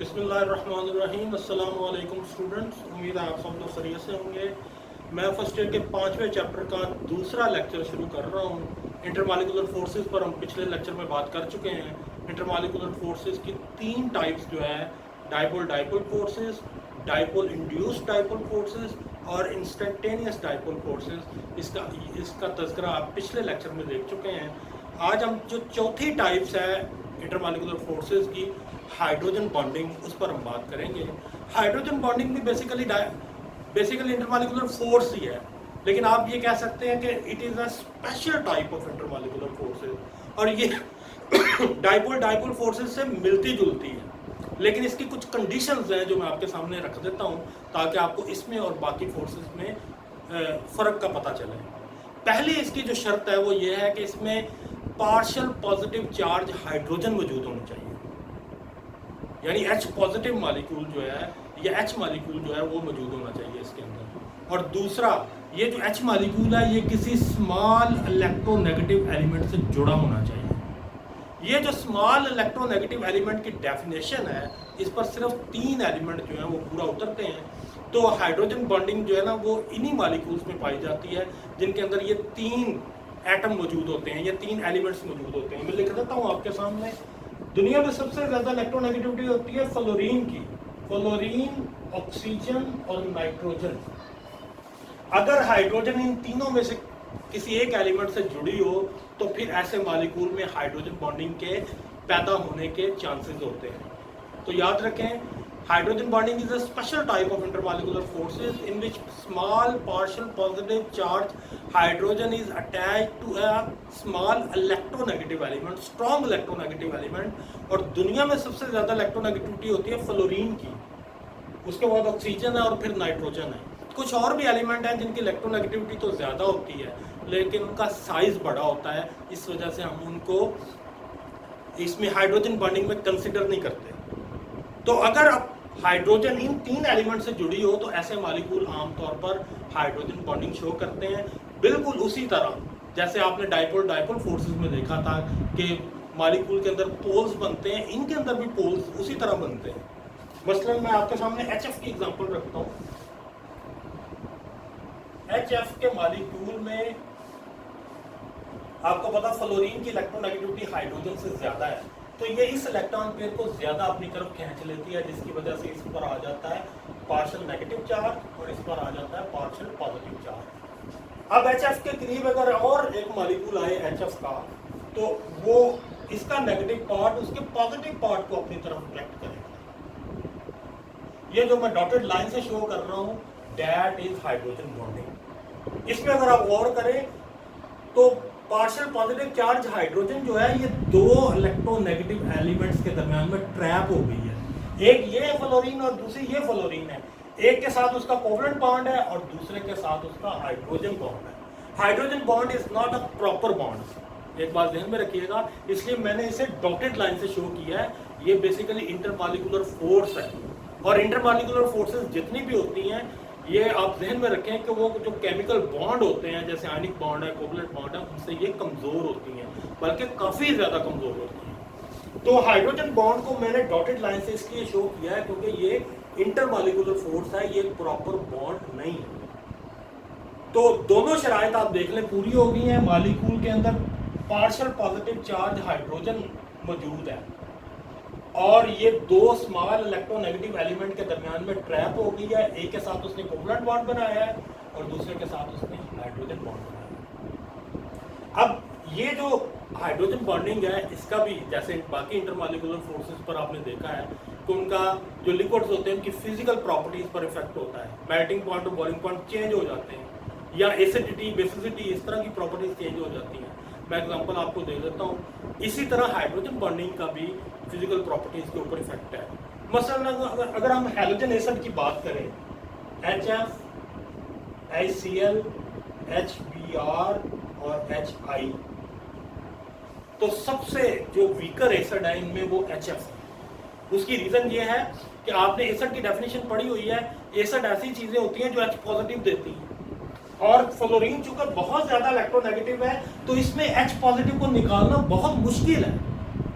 बिस्मिल्लाहिर्रहमानिर्रहीम। अस्सलाम वालेकुम स्टूडेंट्स, उम्मीद है आप सब लोग खैरियत से होंगे। मैं फर्स्ट ईयर के 5वें चैप्टर का दूसरा लेक्चर शुरू कर रहा हूँ। इंटरमॉलिक्यूलर फोर्सेस पर हम पिछले लेक्चर में बात कर चुके हैं। इंटरमॉलिक्यूलर फोर्सेस की 3 टाइप्स जो है, dipole dipole forces, dipole induced dipole forces और इंस्टेंटेनियस डाइपोल फोर्सेस। इसका तज़किरा आप पिछले लेक्चर में देख चुके हैं। आज हम जो चौथी टाइप्स है इंटरमॉलिक्यूलर फोर्सेस की, हाइड्रोजन बॉन्डिंग, उस पर हम बात करेंगे। हाइड्रोजन बॉन्डिंग भी बेसिकली इंटरमॉलिक्यूलर फोर्स ही है, लेकिन आप ये कह सकते हैं कि it is a special type of intermolecular forces. और ये डाइपोल डाइपोल फोर्सेस से मिलती जुलती है, लेकिन इसकी कुछ कंडीशंस हैं जो मैं आपके सामने रख देता हूँ ताकि आपको इसमें और बाकी फोर्सेस में फ़र्क का पता चले। पहली इसकी जो शर्त है वो ये है कि इसमें पार्शियल पॉजिटिव चार्ज हाइड्रोजन मौजूद होना चाहिए, यानी H पॉजिटिव मॉलिक्यूल जो है या H मॉलिक्यूल जो है वो मौजूद होना चाहिए इसके अंदर। और दूसरा, ये जो H मॉलिक्यूल है ये किसी स्मॉल इलेक्ट्रोनेगेटिव एलिमेंट से जुड़ा होना चाहिए। ये जो स्मॉल इलेक्ट्रोनेगेटिव एलिमेंट की डेफिनेशन है, इस पर सिर्फ 3 एलिमेंट जो हैं वो पूरा उतरते हैं। तो हाइड्रोजन बॉन्डिंग जो है ना वो इन्हीं मॉलिक्यूल्स में पाई जाती है जिनके अंदर ये 3 एटम मौजूद होते हैं, ये 3 एलिमेंट्स मौजूद होते हैं। मैं लिख देता हूँ आपके सामने। दुनिया में सबसे ज्यादा इलेक्ट्रोनेगेटिविटी होती है फ्लोरीन की। फ्लोरीन, ऑक्सीजन और नाइट्रोजन। अगर हाइड्रोजन इन तीनों में से किसी एक एलिमेंट से जुड़ी हो तो फिर ऐसे मॉलिक्यूल में हाइड्रोजन बॉन्डिंग के पैदा होने के चांसेस होते हैं। तो याद रखें, hydrogen bonding is a special type of intermolecular forces in which small partial positive charge hydrogen is attached to a small electronegative element, strong electronegative element. और दुनिया में सबसे ज्यादा इलेक्ट्रोनेगेटिविटी होती है फ्लोरीन की, उसके बाद ऑक्सीजन है और फिर नाइट्रोजन है। कुछ और भी एलिमेंट हैं जिनकी इलेक्ट्रोनेगेटिविटी तो ज़्यादा होती है, लेकिन उनका साइज बड़ा होता है, इस वजह से हम उनको इसमें हाइड्रोजन बॉन्डिंग में कंसिडर नहीं करते। तो अगर आप हाइड्रोजन इन 3 एलिमेंट से जुड़ी हो तो ऐसे मॉलिक्यूल आमतौर पर हाइड्रोजन बॉन्डिंग शो करते हैं, बिल्कुल उसी तरह जैसे आपने डाइपोल डाइपोल फोर्सेस में देखा था कि मॉलिक्यूल के अंदर पोल्स बनते हैं, इनके अंदर भी पोल्स उसी तरह बनते हैं। मसलन मैं आपके सामने HF की एग्जांपल रखता हूँ। HF के मॉलिक्यूल में आपको पता फ्लोरीन की इलेक्ट्रोनेगेटिविटी हाइड्रोजन से ज्यादा है, तो ये इस इलेक्ट्रॉन पेयर को ज्यादा अपनी तरफ खींच लेती है, जिसकी वजह से इस पर आ जाता है पार्शियल नेगेटिव चार्ज और इस पर आ जाता है पार्शियल पॉजिटिव चार्ज। अब HF के करीब अगर और एक मॉलिक्यूल आए HF का, तो वो इसका नेगेटिव पार्ट उसके पॉजिटिव पार्ट को अपनी तरफ अट्रैक्ट करेगा। ये जो मैं डॉटेड लाइन से शो कर रहा हूँ, दैट इज हाइड्रोजन बॉन्डिंग। इसमें अगर आप गौर करें तो पार्शियल पॉजिटिव चार्ज हाइड्रोजन जो है ये 2 इलेक्ट्रोनेगेटिव एलिमेंट्स के दरमियान में ट्रैप हो गई है। एक ये फ्लोरीन और दूसरी ये फ्लोरीन है। एक के साथ उसका कोवलेंट बॉन्ड है और दूसरे के साथ उसका हाइड्रोजन बॉन्ड है। Hydrogen bond is not a proper bond, एक बात ध्यान में रखिएगा, इसलिए मैंने इसे डॉटेड लाइन से शो किया है। ये बेसिकली इंटरमॉलिक्यूलर फोर्स है, और इंटरमॉलिक्यूलर फोर्सेस जितनी भी होती हैं ये आप ध्यान में रखें कि वो जो केमिकल बॉन्ड होते हैं जैसे आयनिक बॉन्ड है, कोवलेंट बॉन्ड है, उनसे ये कमज़ोर होती हैं, बल्कि काफ़ी ज़्यादा कमज़ोर होती हैं। तो हाइड्रोजन बॉन्ड को मैंने डॉटेड लाइन से इसलिए शो किया है क्योंकि ये इंटरमॉलिक्यूलर फोर्स है, ये प्रॉपर बॉन्ड नहीं है। तो दोनों शराइत आप देख लें पूरी हो गई हैं। मॉलिक्यूल के अंदर पार्शियल पॉजिटिव चार्ज हाइड्रोजन मौजूद है और ये 2 स्मॉल इलेक्ट्रोनेगेटिव एलिमेंट के दरमियान में ट्रैप हो गई है। एक के साथ उसने कोवलेंट बॉन्ड बनाया है और दूसरे के साथ उसने हाइड्रोजन बॉन्ड बनाया है। अब ये जो हाइड्रोजन बॉन्डिंग है, इसका भी जैसे बाकी इंटरमॉलिक्यूलर फोर्सेस पर आपने देखा है कि उनका जो लिक्विड्स होते हैं उनकी फिजिकल प्रॉपर्टीज पर इफेक्ट होता है। मेल्टिंग पॉइंट और बॉइलिंग पॉइंट चेंज हो जाते हैं, या एसिडिटी, बेसिसिटी, इस तरह की प्रॉपर्टीज चेंज हो जाती हैं। मैं एग्जांपल आपको दे देता हूँ। इसी तरह हाइड्रोजन बॉन्डिंग का भी फिजिकल प्रॉपर्टीज के ऊपर इफेक्ट है। मसलन अगर हम हैलोजन एसिड की बात करें, HF, HCl, HBr और HI, तो सबसे जो वीकर एसिड है इनमें वो HF है। उसकी रीजन ये है कि आपने एसिड की डेफिनेशन पढ़ी हुई है। एसिड ऐसी चीजें होती हैं जो H पॉजिटिव देती हैं, और फ्लोरीन चूंकि बहुत ज्यादा इलेक्ट्रोनेगेटिव है तो इसमें H पॉजिटिव को निकालना बहुत मुश्किल है,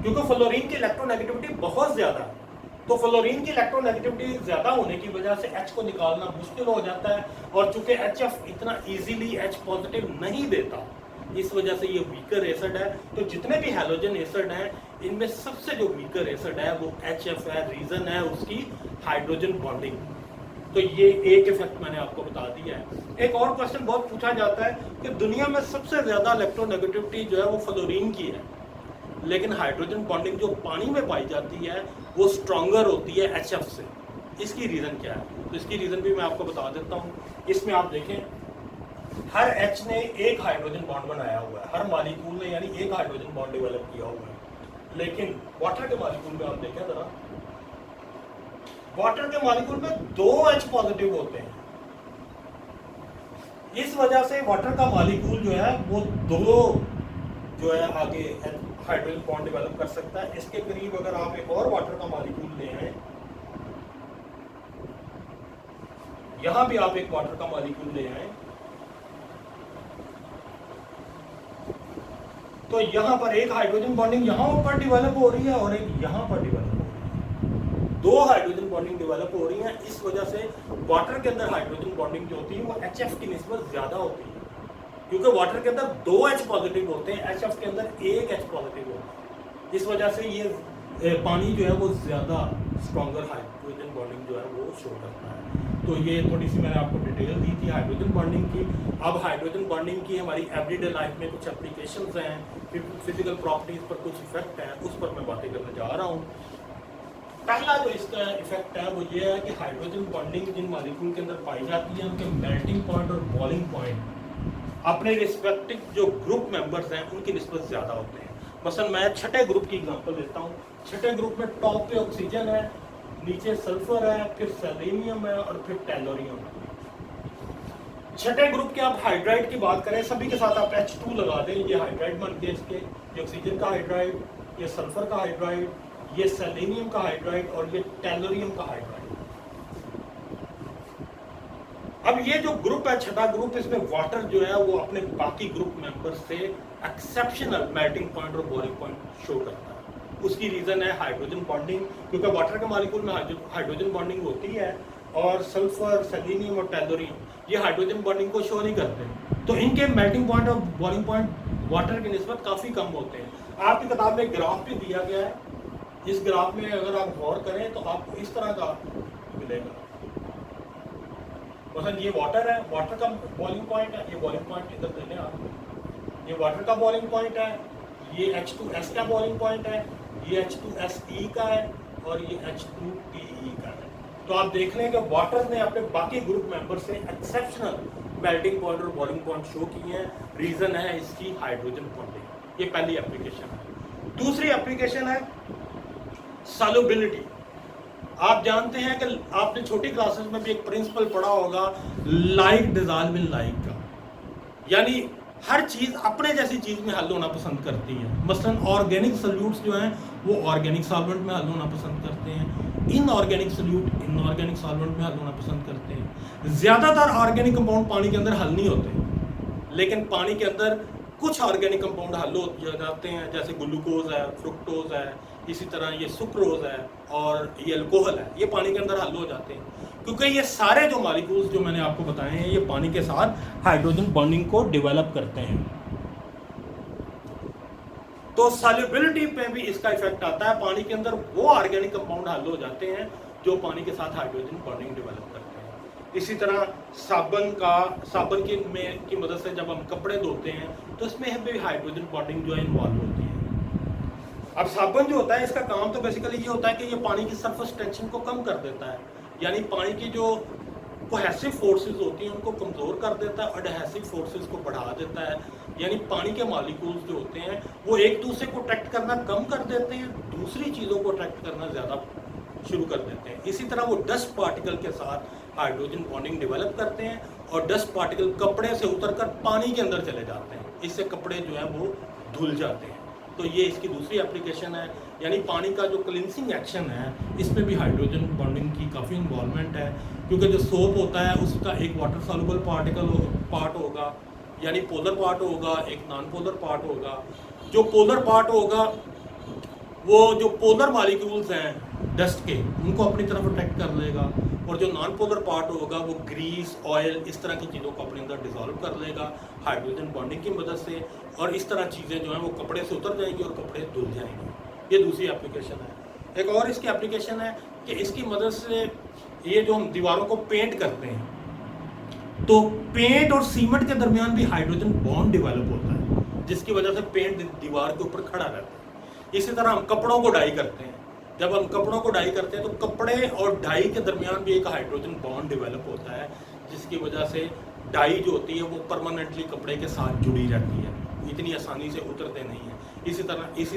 क्योंकि फ्लोरीन की इलेक्ट्रोनेगेटिविटी बहुत ज्यादा है। तो फ्लोरीन की इलेक्ट्रोनेगेटिविटी ज़्यादा होने की वजह से H को निकालना मुश्किल हो जाता है, और चूंकि HF इतना इजीली H पॉजिटिव नहीं देता, इस वजह से ये वीकर एसिड है। तो जितने भी हैलोजन एसिड हैं, इनमें सबसे जो वीकर एसिड है वो HF है। रीज़न है उसकी हाइड्रोजन बॉन्डिंग। तो ये एक इफेक्ट मैंने आपको बता दिया है। एक और क्वेश्चन बहुत पूछा जाता है कि दुनिया में सबसे ज़्यादा इलेक्ट्रोनेगेटिविटी जो है वो फ्लोरीन की है, लेकिन हाइड्रोजन बॉन्डिंग जो पानी में पाई जाती है वो स्ट्रॉन्गर होती है HF से। इसकी रीज़न क्या है? तो इसकी रीज़न भी मैं आपको बता देता हूँ। इसमें आप देखें, हर H ने एक हाइड्रोजन बॉन्ड बनाया हुआ है, हर मॉलिक्यूल ने यानी एक हाइड्रोजन बॉन्ड डेवलप किया हुआ है। लेकिन वाटर के मॉलिक्यूल में आप देखें ज़रा, वाटर के मॉलिक्यूल में 2 H पॉजिटिव होते हैं। इस वजह से वाटर का मॉलिक्यूल जो है वो 2 जो है आगे हाइड्रोजन बॉन्ड डेवलप कर सकता है। इसके करीब अगर आप एक और वाटर का मॉलिक्यूल ले आए, यहां भी आप एक वाटर का मॉलिक्यूल ले आए, तो यहां पर एक हाइड्रोजन बॉन्डिंग यहां ऊपर डेवलप हो रही है और एक यहां पर डेवलप हो रही है। 2 हाइड्रोजन बॉन्डिंग डेवलप हो रही है। इस वजह से वाटर के अंदर हाइड्रोजन बॉन्डिंग जो होती है वो HF की निस्बत ज्यादा होती है, क्योंकि वाटर के अंदर 2 H पॉजिटिव होते हैं, HF के अंदर 1 H पॉजिटिव होता है। इस वजह से ये पानी जो है वो ज़्यादा स्ट्रॉन्गर हाइड्रोजन बॉन्डिंग जो है वो शो करता है। तो ये थोड़ी सी मैंने आपको डिटेल दी थी हाइड्रोजन बॉन्डिंग की। अब हाइड्रोजन बॉन्डिंग की हमारी एवरीडे लाइफ में कुछ एप्लीकेशंस हैं, फिजिकल प्रॉपर्टीज़ पर कुछ इफेक्ट हैं, उस पर मैं बातें करने जा रहा हूँ। पहला जो इसका इफेक्ट है वो ये है कि हाइड्रोजन बॉन्डिंग जिन मॉलिक्यूल के अंदर पाई जाती है उनके मेल्टिंग पॉइंट और बॉइलिंग पॉइंट अपने रिस्पेक्टिव जो ग्रुप मेंबर्स हैं उनकी निस्बत ज़्यादा होते हैं। मसलन मैं छठे ग्रुप की एग्जांपल देता हूँ। छठे ग्रुप में टॉप पे ऑक्सीजन है, नीचे सल्फर है, फिर सेलेनियम है और फिर टेलोरियम है। छठे ग्रुप के आप हाइड्राइड की बात करें, सभी के साथ आप H2 लगा दें, ये हाइड्राइड बन गए इसके, ये ऑक्सीजन का हाइड्राइड, ये सल्फर का हाइड्राइड, ये सेलेनियम का हाइड्राइड और ये टेलोरियम का हाइड्राइड। अब ये जो ग्रुप है छठा ग्रुप, इसमें वाटर जो है वो अपने बाकी ग्रुप मेंबर्स से एक्सेप्शनल मेल्टिंग पॉइंट और बॉइलिंग पॉइंट शो करता है। उसकी रीजन है हाइड्रोजन बॉन्डिंग, क्योंकि वाटर के मॉलिक्यूल में हाइड्रोजन बॉन्डिंग होती है और सल्फर, सेलेनियम और टेलोरियम ये हाइड्रोजन बॉन्डिंग को शो नहीं करते। तो इनके मेल्टिंग पॉइंट और बॉइलिंग पॉइंट वाटर की निस्बत काफ़ी कम होते हैं। आपकी किताब में ग्राफ भी दिया गया है। इस ग्राफ में अगर आप गौर करें तो आपको इस तरह का मिलेगा। मतलब ये वाटर है, वाटर का बॉइलिंग पॉइंट है, ये बॉइलिंग पॉइंट इधर दे लें आप, ये वाटर का बॉइलिंग पॉइंट है, ये H2S का बॉइलिंग पॉइंट है, ये H2SE का है और ये H2PE का है। तो आप देख लें कि वाटर ने अपने बाकी ग्रुप मेंबर से एक्सेप्शनल मेल्टिंग पॉइंट और बॉइलिंग पॉइंट शो किए हैं। रीजन है इसकी हाइड्रोजन बॉन्डिंग। ये पहली एप्लीकेशन है। दूसरी एप्लीकेशन है सॉल्युबिलिटी। आप जानते हैं कि आपने छोटी क्लासेस में भी एक प्रिंसिपल पढ़ा होगा, लाइक डिसॉल्व इन लाइक का, यानी हर चीज़ अपने जैसी चीज़ में हल होना पसंद करती है। मसलन ऑर्गेनिक सॉल्यूट्स जो हैं वो ऑर्गेनिक सॉल्वेंट में हल होना पसंद करते हैं, इनऑर्गेनिक सॉल्यूट इनऑर्गेनिक सॉल्वेंट में हल होना पसंद करते हैं। ज़्यादातर ऑर्गेनिक कंपाउंड पानी के अंदर हल नहीं होते, लेकिन पानी के अंदर कुछ ऑर्गेनिक कंपाउंड हल हो जाते हैं, जैसे ग्लूकोज है, फ्रुक्टोज है, इसी तरह ये सुक्रोज है और ये अल्कोहल है, ये पानी के अंदर हल हो जाते हैं, क्योंकि ये सारे जो मॉलिक्यूल्स जो मैंने आपको बताए हैं ये पानी के साथ हाइड्रोजन बॉन्डिंग को डेवलप करते हैं। तो सॉल्युबिलिटी पे भी इसका इफेक्ट आता है। पानी के अंदर वो ऑर्गेनिक कंपाउंड हल हो जाते हैं जो पानी के साथ हाइड्रोजन बॉन्डिंग डेवलप करते हैं। इसी तरह साबुन की मदद से जब हम कपड़े धोते हैं तो इसमें भी हाइड्रोजन बॉन्डिंग जो है इन्वॉल्व होती है। अब साबुन जो होता है इसका काम तो बेसिकली ये होता है कि ये पानी की सरफेस टेंशन को कम कर देता है, यानी पानी की जो कोहेसिव फोर्सेस होती हैं उनको कमज़ोर कर देता है, एडहेसिव फोर्सेस को बढ़ा देता है। यानी पानी के मॉलिक्यूल्स जो होते हैं वो एक दूसरे को अट्रैक्ट करना कम कर देते हैं, दूसरी चीज़ों को अट्रैक्ट करना ज़्यादा शुरू कर देते हैं। इसी तरह वो डस्ट पार्टिकल के साथ हाइड्रोजन बॉन्डिंग डेवलप करते हैं और डस्ट पार्टिकल कपड़े से उतरकर पानी के अंदर चले जाते हैं, इससे कपड़े जो है वो धुल जाते हैं। तो ये इसकी दूसरी एप्लीकेशन है। यानी पानी का जो क्लिनसिंग एक्शन है इसमें भी हाइड्रोजन बॉन्डिंग की काफ़ी इन्वॉल्वमेंट है, क्योंकि जो सोप होता है उसका एक वाटर सॉल्युबल पार्ट होगा, यानी पोलर पार्ट होगा, एक नॉन पोलर पार्ट होगा। जो पोलर पार्ट होगा वो जो पोलर मॉलिक्यूल्स हैं डस्ट के, उनको अपनी तरफ अट्रैक्ट कर लेगा, और जो नॉन पोलर पार्ट होगा वो ग्रीस, ऑयल, इस तरह की चीज़ों को अपने अंदर डिसॉल्व कर लेगा हाइड्रोजन बॉन्डिंग की मदद से, और इस तरह चीज़ें जो हैं वो कपड़े से उतर जाएंगी और कपड़े धुल जाएंगे। ये दूसरी एप्लीकेशन है। एक और इसकी एप्लीकेशन है कि इसकी मदद से ये जो हम दीवारों को पेंट करते हैं, तो पेंट और सीमेंट के दरमियान भी हाइड्रोजन बॉन्ड डेवलप होता है, जिसकी वजह से पेंट दीवार के ऊपर खड़ा रहता है। इसी तरह हम कपड़ों को डाई करते हैं, जब हम कपड़ों को डाई करते हैं तो कपड़े और डाई के दरमियान भी एक हाइड्रोजन बॉन्ड डेवलप होता है, जिसकी वजह से डाई जो होती है वो परमानेंटली कपड़े के साथ जुड़ी रहती है, इतनी आसानी से उतरते नहीं है। इसी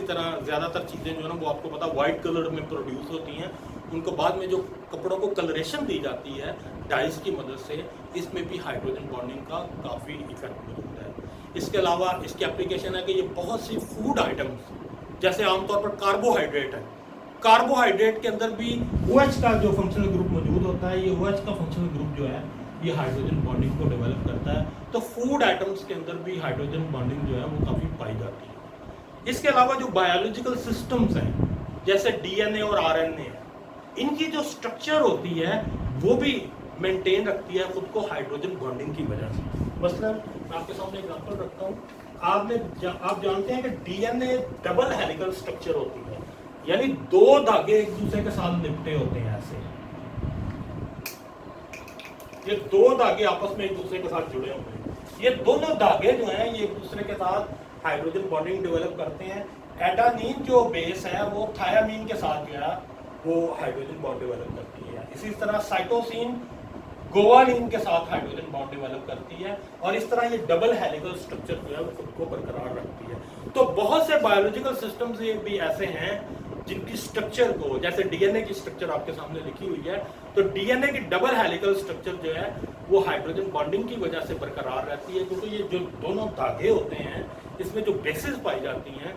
तरह ज़्यादातर चीज़ें जो है ना वो आपको पता वाइट कलर में प्रोड्यूस होती हैं, उनको बाद में जो कपड़ों को कलरेशन दी जाती है डाइस की मदद से, इसमें भी हाइड्रोजन बॉन्डिंग का काफ़ी इफेक्ट मौजूद है। इसके अलावा इसकी एप्लीकेशन है कि ये बहुत सी फूड आइटम्स, जैसे आमतौर पर कार्बोहाइड्रेट है, कार्बोहाइड्रेट के अंदर भी OH का जो फंक्शनल ग्रुप मौजूद होता है, ये OH का फंक्शनल ग्रुप जो है ये हाइड्रोजन बॉन्डिंग को डेवलप करता है। तो फूड आइटम्स के अंदर भी हाइड्रोजन बॉन्डिंग जो है वो काफ़ी पाई जाती है। इसके अलावा जो बायोलॉजिकल सिस्टम्स हैं जैसे DNA और RNA, इनकी जो स्ट्रक्चर होती है वो भी मेंटेन रखती है खुद को हाइड्रोजन बॉन्डिंग की वजह से। मसलन मैं आपके सामने एग्जांपल रखता हूँ, आप जानते हैं कि DNA डबल हेलिकल स्ट्रक्चर होती है, यानी दो धागे एक दूसरे के साथ लिपटे होते हैं। ऐसे ये दो धागे आपस में एक दूसरे के साथ जुड़े हुए हैं। ये दोनों धागे जो हैं ये एक दूसरे के साथ हाइड्रोजन बॉन्डिंग डेवलप करते हैं। एडानिन जो बेस है वो थायामीन के साथ जो है वो हाइड्रोजन बॉन्ड डेवलप करती है। इसी तरह साइटोसिन गोवानिन के साथ हाइड्रोजन बॉन्ड डेवलप करती है, और इस तरह ये डबल हेलिकल स्ट्रक्चर जो है वो खुद को बरकरार रखती है। तो बहुत से बायोलॉजिकल सिस्टम्स ये भी ऐसे हैं जिनकी स्ट्रक्चर को, जैसे DNA की स्ट्रक्चर आपके सामने लिखी हुई है, तो DNA की डबल हेलिकल स्ट्रक्चर जो है वो हाइड्रोजन बॉन्डिंग की वजह से बरकरार रहती है, क्योंकि ये जो दोनों धागे होते हैं इसमें जो बेसिस पाई जाती हैं,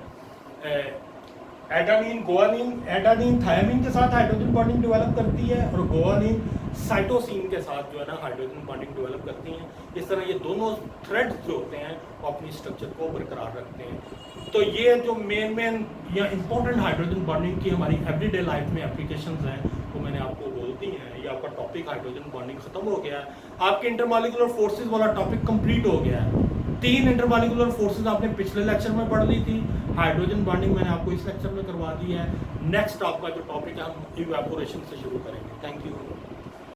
एडानिन थायामीन के साथ हाइड्रोजन बॉन्डिंग डेवलप करती है, और गोवानिन साइटोसिन के साथ जो है ना हाइड्रोजन बॉन्डिंग डेवलप करती हैं। इस तरह ये दोनों थ्रेड्स जो होते हैं वो अपनी स्ट्रक्चर को बरकरार रखते हैं। तो ये जो मेन या इंपॉर्टेंट हाइड्रोजन बॉन्डिंग की हमारी एवरीडे लाइफ में एप्लीकेशंस हैं वो मैंने आपको बोल दी हैं। ये आपका टॉपिक हाइड्रोजन बॉन्डिंग खत्म हो गया है। आपके इंटरमॉलिक्यूलर फोर्सेज वाला टॉपिक कंप्लीट हो गया है। 3 इंटरमॉलिक्यूलर फोर्सेज आपने पिछले लेक्चर में पढ़ ली थी, हाइड्रोजन बॉन्डिंग मैंने आपको इस लेक्चर में करवा दी है। नेक्स्ट आपका जो टॉपिक है हम इवेपोरेशन से शुरू करेंगे। Thank you.